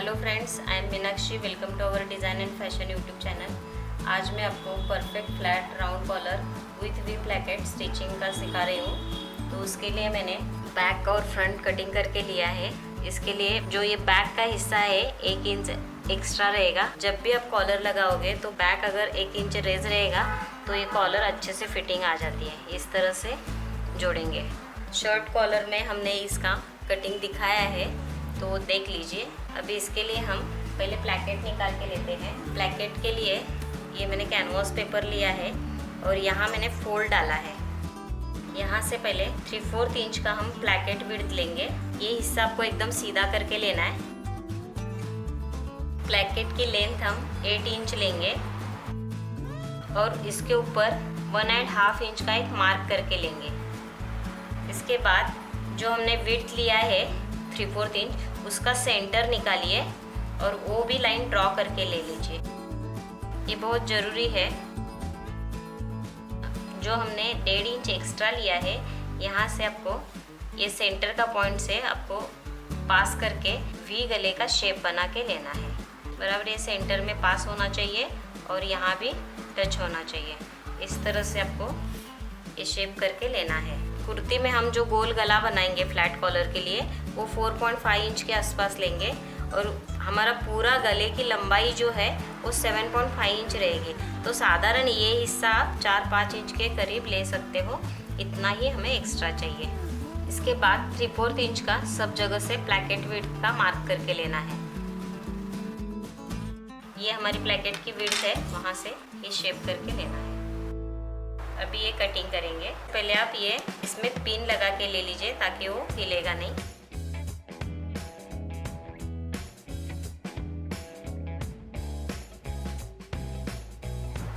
Hello friends, I am Meenakshi. Welcome to our design and fashion YouTube channel. आज मैं आपको perfect flat round collar with V placket stitching का सिखा रही हूँ। तो उसके लिए मैंने बैक और फ्रंट कटिंग करके लिया है। इसके लिए जो ये बैक का हिस्सा है 1 इंच एक्स्ट्रा रहेगा। जब भी आप कॉलर लगाओगे तो बैक अगर 1 इंच रेज रहेगा तो ये कॉलर अच्छे से फिटिंग आ जाती है। इस तरह से जोड़ेंगे। शर्ट कॉलर में हमने इसका कटिंग दिखाया है, तो देख लीजिए। अभी इसके लिए हम पहले प्लैकेट निकाल के लेते हैं। प्लैकेट के लिए ये मैंने कैनवास पेपर लिया है और यहाँ मैंने फोल्ड डाला है। यहाँ से पहले 3/4 इंच का हम प्लैकेट विड्थ लेंगे। ये हिस्सा आपको एकदम सीधा करके लेना है। प्लैकेट की लेंथ हम 8 इंच लेंगे और इसके ऊपर 1.5 इंच का एक मार्क करके लेंगे। इसके बाद जो हमने विड्थ लिया है 3/4 इंच, उसका सेंटर निकालिए और वो भी लाइन ड्रॉ करके ले लीजिए। ये बहुत ज़रूरी है। जो हमने 1.5 इंच एक्स्ट्रा लिया है, यहाँ से आपको ये सेंटर का पॉइंट से आपको पास करके वी गले का शेप बना के लेना है। बराबर ये सेंटर में पास होना चाहिए और यहाँ भी टच होना चाहिए। इस तरह से आपको ये शेप करके लेना है। कुर्ती में हम जो गोल गला बनाएंगे फ्लैट कॉलर के लिए, वो 4.5 इंच के आसपास लेंगे और हमारा पूरा गले की लंबाई जो है वो 7.5 इंच रहेगी। तो साधारण ये हिस्सा 4-5 इंच के करीब ले सकते हो, इतना ही हमें एक्स्ट्रा चाहिए। इसके बाद 3/4 इंच का सब जगह से प्लैकेट विड्थ का मार्क करके लेना है। ये हमारी प्लैकेट की विड्थ है, वहाँ से ये शेप करके लेना है। अभी ये कटिंग करेंगे। पहले आप ये इसमें पिन लगा के ले लीजिए ताकि वो हिलेगा नहीं।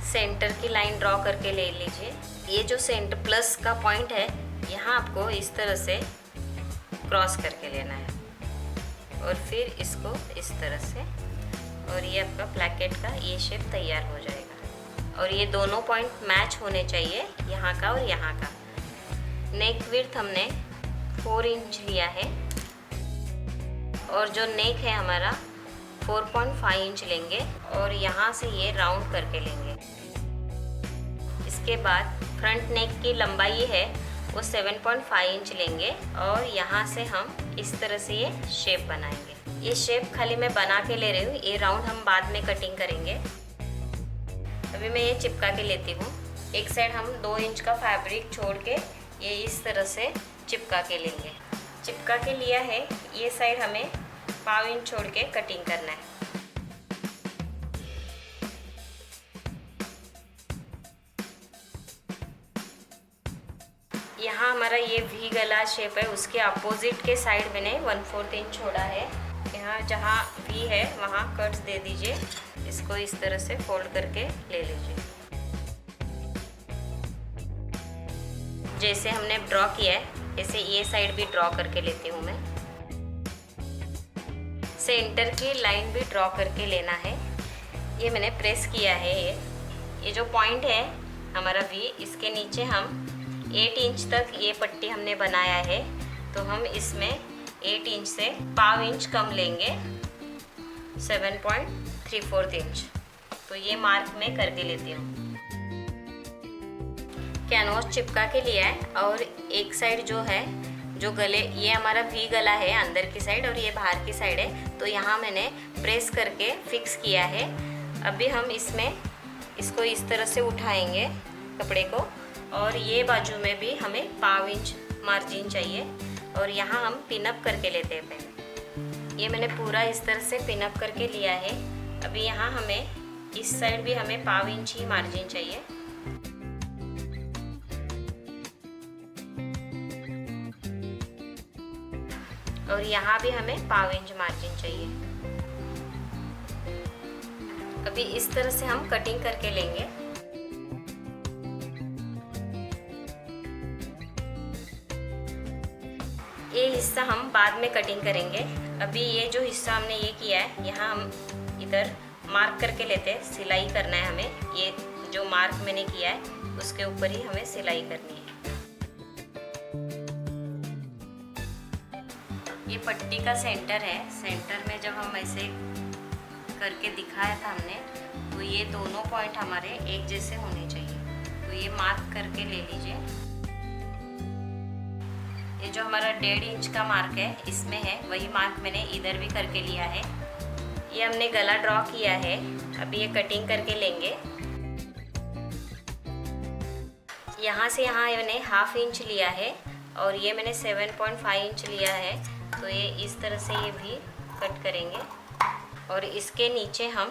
सेंटर की लाइन ड्रॉ करके ले लीजिए। ये जो सेंटर प्लस का पॉइंट है, यहाँ आपको इस तरह से क्रॉस करके लेना है और फिर इसको इस तरह से, और ये आपका प्लैकेट का ये शेप तैयार हो जाएगा। और ये दोनों पॉइंट मैच होने चाहिए, यहाँ का और यहाँ का। नेक विड्थ हमने 4 इंच लिया है और जो नेक है हमारा 4.5 इंच लेंगे और यहाँ से ये राउंड करके लेंगे। इसके बाद फ्रंट नेक की लंबाई है वो 7.5 इंच लेंगे और यहाँ से हम इस तरह से ये शेप बनाएंगे। ये शेप खाली मैं बना के ले रही हूँ, ये राउंड हम बाद में कटिंग करेंगे। अभी मैं ये चिपका के लेती हूँ। एक साइड हम 2 इंच का फैब्रिक छोड़ के ये इस तरह से चिपका के लेंगे। चिपका के लिया है, ये साइड हमें 1/2 इंच छोड़ के कटिंग करना है। यहाँ हमारा ये वी गला शेप है, उसके अपोजिट के साइड मैंने 1/4 इंच छोड़ा है। यहाँ जहाँ वी है वहाँ कट्स दे दीजिए। इसको इस तरह से फोल्ड करके ले लीजिए। जैसे हमने ड्रॉ किया है, ऐसे ये साइड भी ड्रॉ करके लेती हूँ मैं। सेंटर की लाइन भी ड्रॉ करके लेना है। ये मैंने प्रेस किया है। ये जो पॉइंट है हमारा वी, इसके नीचे हम 8 इंच तक ये पट्टी हमने बनाया है, तो हम इसमें 8 इंच से 1/2 इंच कम लेंगे, 7.75 इंच। तो ये मार्क मैं करके लेती हूँ। कैनवास चिपका के लिया है और एक साइड जो है, जो गले, ये हमारा वी गला है अंदर की साइड और ये बाहर की साइड है, तो यहाँ मैंने प्रेस करके फिक्स किया है। अभी हम इसमें इसको इस तरह से उठाएंगे कपड़े को, और ये बाजू में भी हमें 1/2 इंच मार्जिन चाहिए और यहाँ हम पिनअप करके लेते हैं। पहले ये मैंने पूरा इस तरह से पिनअप करके लिया है। अभी यहाँ हमें इस साइड भी हमें 1/2 इंच ही मार्जिन चाहिए। और यहाँ भी हमें 1/2 इंच मार्जिन चाहिए। अभी इस तरह से हम कटिंग करके लेंगे। ये हिस्सा हम बाद में कटिंग करेंगे। अभी ये जो हिस्सा हमने ये किया है, यहाँ हम इधर मार्क करके लेते हैं। सिलाई करना है हमें। ये जो मार्क मैंने किया है उसके ऊपर ही हमें सिलाई करनी है। ये पट्टी का सेंटर है। सेंटर में जब हम ऐसे करके दिखाया था हमने, तो ये दोनों पॉइंट हमारे एक जैसे होने चाहिए। तो ये मार्क करके ले लीजिए। ये जो हमारा 1.5 इंच का मार्क है इसमें है, वही मार्क मैंने इधर भी करके लिया है। ये हमने गला ड्रॉ किया है। अभी ये कटिंग करके लेंगे। यहाँ से यहाँ मैंने 1/2 इंच लिया है और ये मैंने 7.5 इंच लिया है। तो ये इस तरह से ये भी कट करेंगे और इसके नीचे हम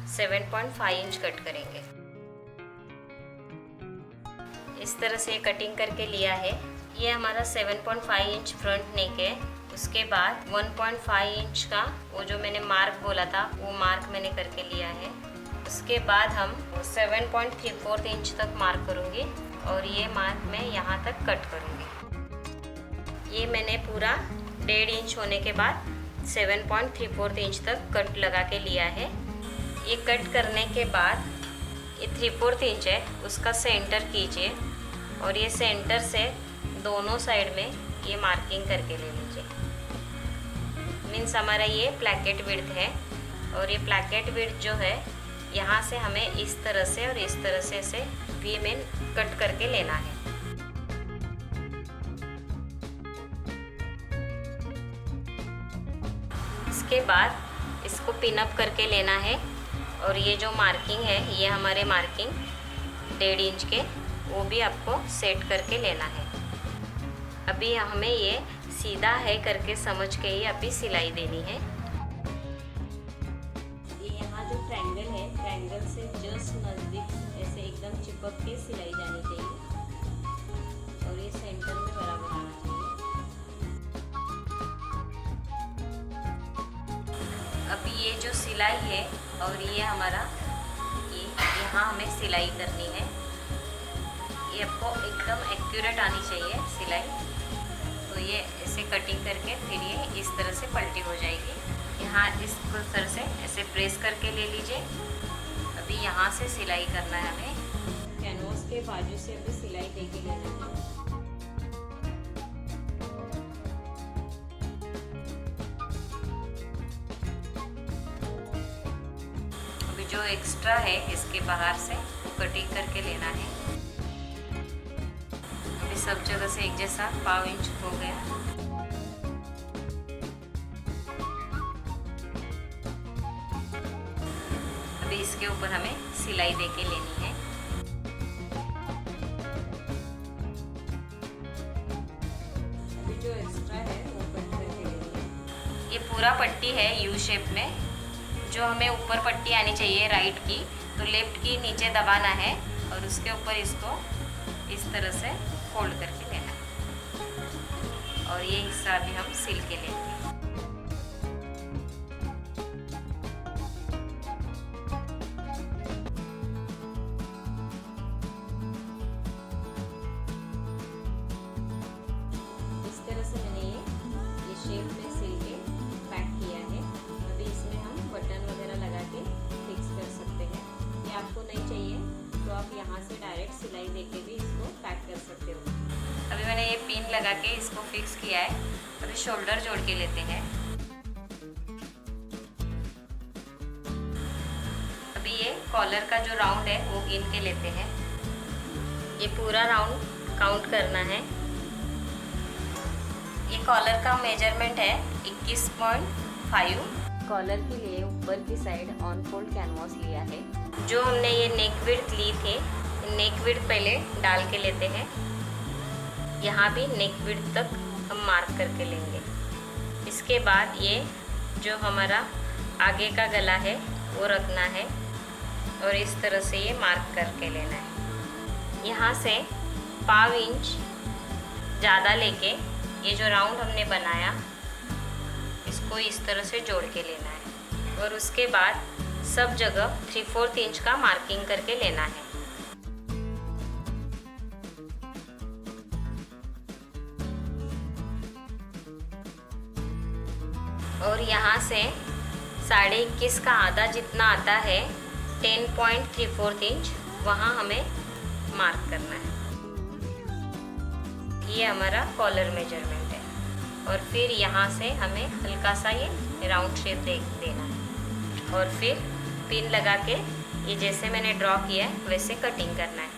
7.5 इंच कट करेंगे। इस तरह से कटिंग करके लिया है। ये हमारा 7.5 इंच फ्रंट नेक है। उसके बाद 1.5 इंच का वो जो मैंने मार्क बोला था वो मार्क मैंने करके लिया है। उसके बाद हम 7.34 इंच तक मार्क करूँगी और ये मार्क मैं यहाँ तक कट करूँगी। ये मैंने पूरा 1.5 इंच होने के बाद 7.34 इंच तक कट लगा के लिया है। ये कट करने के बाद ये 3/4 इंच है उसका सेंटर कीजिए और ये सेंटर से दोनों साइड में ये मार्किंग करके ले लीजिए। मीन्स हमारा ये प्लैकेट विड्थ है और ये प्लैकेट विड्थ जो है यहाँ से हमें इस तरह से और इस तरह से ऐसे वी में कट करके लेना है। इसके बाद इसको पिन अप करके लेना है और ये जो मार्किंग है ये हमारे मार्किंग 1.5 इंच के वो भी आपको सेट करके लेना है। अभी हमें ये सीधा है करके समझ के ही अभी सिलाई देनी है। ये यहाँ जो ट्रायंगल है, ट्रायंगल से जस्ट नज़दीक ऐसे एकदम चिपक के सिलाई जानी चाहिए और ये सेंटर में बराबर आना चाहिए। अभी ये जो सिलाई है और ये हमारा ये यहाँ हमें सिलाई करनी है। ये आपको एकदम एक्यूरेट आनी चाहिए सिलाई। तो ये ऐसे कटिंग करके फिर ये इस तरह से पलटी हो जाएगी। यहाँ इस तरह से ऐसे प्रेस करके ले लीजिए। अभी यहाँ से सिलाई करना है हमें। कैनवास के बाजू से अभी सिलाई देके लेना है। अभी जो एक्स्ट्रा है इसके बाहर से वो कटिंग करके लेना है। सब जगह से एक जैसा 1/2 इंच हो गया। अभी इसके ऊपर हमें सिलाई देके लेनी है। अभी जो एक्स्ट्रा है वो कट करके लेनी है। ये पूरा पट्टी है यू शेप में। जो हमें ऊपर पट्टी आनी चाहिए राइट की, तो लेफ्ट की नीचे दबाना है और उसके ऊपर इसको इस तरह से फोल्ड करके लेना है और ये हिस्सा भी हम सिल के लेंगे। इस तरह से मैंने ये शेप में सिल के पैक किया है। अभी इसमें हम बटन वगैरह लगा के फिक्स कर सकते हैं। ये आपको नहीं चाहिए तो आप यहाँ से डायरेक्ट सिलाई देके भी इसको पैक कर सकते हो। अभी मैंने ये पिन लगा के इसको फिक्स किया है। अभी शोल्डर जोड़ के लेते हैं। अभी ये कॉलर का जो राउंड है वो गिन के लेते हैं। ये पूरा राउंड काउंट करना है। ये कॉलर का मेजरमेंट है 21.5। कॉलर के लिए ऊपर की साइड ऑन फोल्ड कैनवास लिया है। जो हमने ये नेक विड्थ ली थी, नेक विड्थ पहले डाल के लेते हैं। यहाँ भी नेक विड्थ तक हम मार्क करके लेंगे। इसके बाद ये जो हमारा आगे का गला है वो रखना है और इस तरह से ये मार्क करके लेना है। यहाँ से 1/2 इंच ज़्यादा लेके ये जो राउंड हमने बनाया इसको इस तरह से जोड़ के लेना है और उसके बाद सब जगह 3/4 इंच का मार्किंग करके लेना है। और यहाँ से 21.5 का आधा जितना आता है 10.34 इंच वहाँ हमें मार्क करना है। ये हमारा कॉलर मेजरमेंट है और फिर यहाँ से हमें हल्का सा ये राउंड शेप देना है और फिर पिन लगा के ये जैसे मैंने ड्रॉ किया है वैसे कटिंग करना है।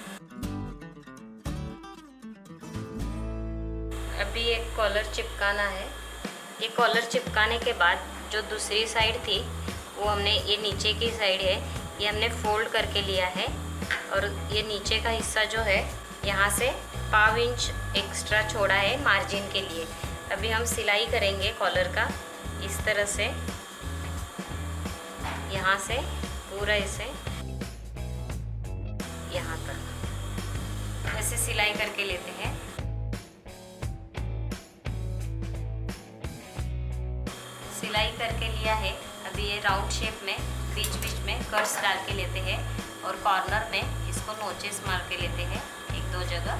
अभी एक कॉलर चिपकाना है। ये कॉलर चिपकाने के बाद जो दूसरी साइड थी वो हमने, ये नीचे की साइड है, ये हमने फोल्ड करके लिया है और ये नीचे का हिस्सा जो है यहाँ से 1/2 इंच एक्स्ट्रा छोड़ा है मार्जिन के लिए। अभी हम सिलाई करेंगे कॉलर का इस तरह से, यहाँ से पूरा इसे यहाँ तक ऐसे सिलाई करके लेते हैं। सिलाई करके लिया है। अभी ये राउंड शेप में बीच बीच में कर्व्स डाल के लेते हैं और कॉर्नर में इसको नोचेस मार के लेते हैं 1-2 जगह।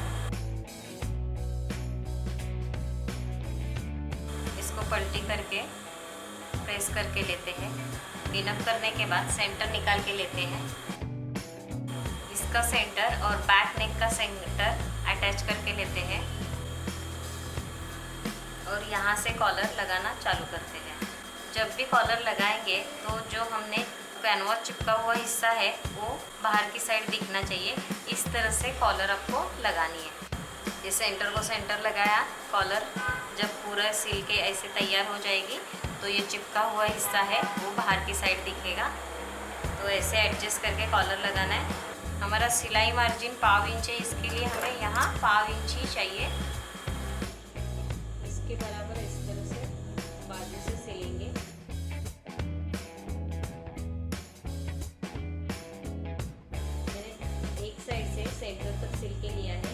इसको पलटी करके प्रेस करके लेते हैं। पिन अप करने के बाद सेंटर निकाल के लेते हैं। इसका सेंटर और बैक नेक का सेंटर अटैच करके लेते हैं और यहाँ से कॉलर लगाना चालू करते हैं। जब भी कॉलर लगाएंगे तो जो हमने कैनवास चिपका हुआ हिस्सा है वो बाहर की साइड दिखना चाहिए। इस तरह से कॉलर आपको लगानी है। ये सेंटर को सेंटर लगाया, कॉलर जब पूरा सिल के ऐसे तैयार हो जाएगी तो ये चिपका हुआ हिस्सा है वो बाहर की साइड दिखेगा। तो ऐसे एडजस्ट करके कॉलर लगाना है। हमारा सिलाई मार्जिन 1/2 इंच है, इसके लिए हमें यहाँ 1/2 इंच ही चाहिए। इसके बराबर इस तरह से बाजू से सिलेंगे। मैंने एक साइड से सेंटर तक सिल के लिया है,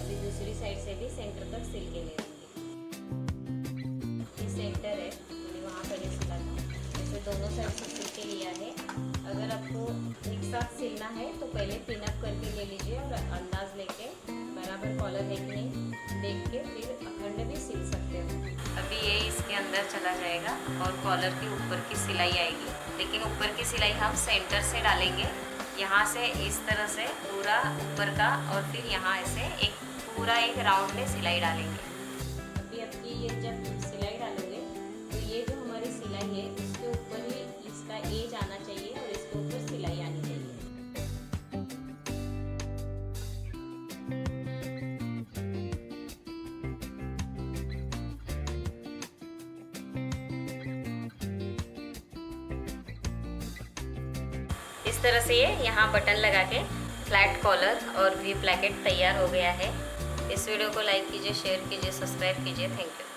अभी दूसरी साइड से भी सेंटर तक सिल के ले लेंगे। ये सेंटर है, मैंने वहाँ पर सिला था, ऐसे दोनों साइड से सिल के लिया है। अगर आपको एक साथ सिलना है तो पहले पिन अप करके ले लीजिए और अंदाज लेके बराबर कॉलर है कि नहीं देख के फिर अखंड भी सिल सकते हो। अभी ये इसके अंदर चला जाएगा और कॉलर के ऊपर की सिलाई आएगी, लेकिन ऊपर की सिलाई हम सेंटर से डालेंगे। यहाँ से इस तरह से पूरा ऊपर का और फिर यहाँ ऐसे पूरा एक राउंड में सिलाई डालेंगे। अभी आपकी ये जब सिलाई डालोगे तो ये जो हमारी सिलाई है इसके ऊपर ही इसका एज आना चाहिए और इसके ऊपर सिलाई आनी चाहिए। इस तरह से ये यहाँ बटन लगा के फ्लैट कॉलर और वी प्लैकेट तैयार हो गया है। इस वीडियो को लाइक कीजिए, शेयर कीजिए, सब्सक्राइब कीजिए। Thank you.